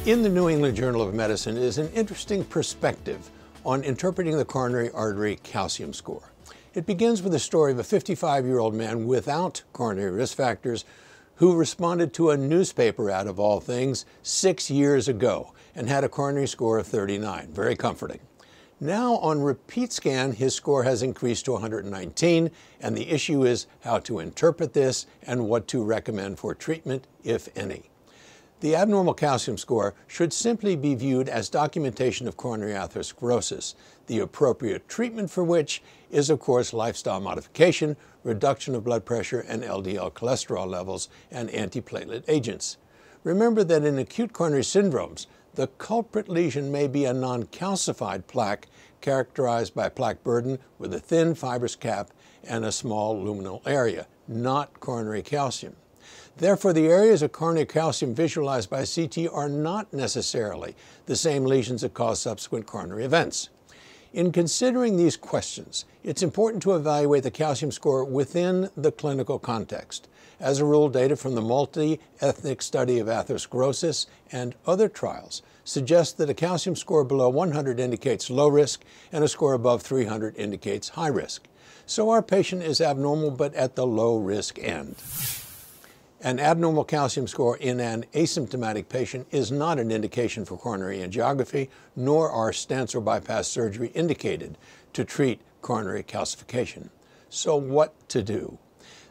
In the New England Journal of Medicine is an interesting perspective on interpreting the coronary artery calcium score. It begins with the story of a 55-year-old man without coronary risk factors who responded to a newspaper ad of all things 6 years ago and had a coronary score of 39. Very comforting. Now on repeat scan, his score has increased to 119, and the issue is how to interpret this and what to recommend for treatment, if any. The abnormal calcium score should simply be viewed as documentation of coronary atherosclerosis, the appropriate treatment for which is, of course, lifestyle modification, reduction of blood pressure and LDL cholesterol levels, and antiplatelet agents. Remember that in acute coronary syndromes, the culprit lesion may be a non-calcified plaque characterized by plaque burden with a thin fibrous cap and a small luminal area, not coronary calcium. Therefore, the areas of coronary calcium visualized by CT are not necessarily the same lesions that cause subsequent coronary events. In considering these questions, it's important to evaluate the calcium score within the clinical context. As a rule, data from the multi-ethnic study of atherosclerosis and other trials suggest that a calcium score below 100 indicates low risk and a score above 300 indicates high risk. So our patient is abnormal but at the low risk end. An abnormal calcium score in an asymptomatic patient is not an indication for coronary angiography, nor are stents or bypass surgery indicated to treat coronary calcification. So what to do?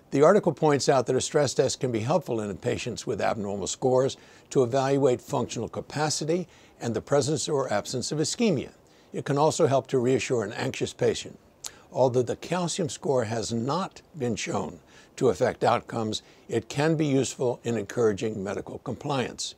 The article points out that a stress test can be helpful in patients with abnormal scores to evaluate functional capacity and the presence or absence of ischemia. It can also help to reassure an anxious patient. Although the calcium score has not been shown to affect outcomes, it can be useful in encouraging medical compliance.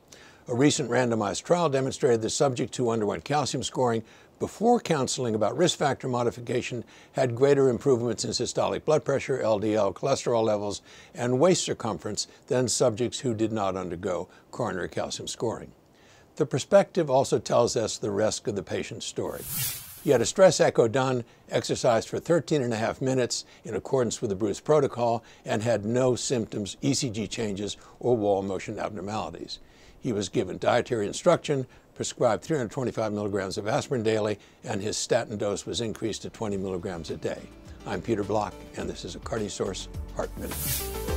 A recent randomized trial demonstrated the subject who underwent calcium scoring before counseling about risk factor modification had greater improvements in systolic blood pressure, LDL cholesterol levels, and waist circumference than subjects who did not undergo coronary calcium scoring. The perspective also tells us the rest of the patient's story. He had a stress echo done, exercised for 13.5 minutes in accordance with the Bruce protocol, and had no symptoms, ECG changes, or wall motion abnormalities. He was given dietary instruction, prescribed 325 milligrams of aspirin daily, and his statin dose was increased to 20 milligrams a day. I'm Peter Block, and this is a CardioSource Heart Minute.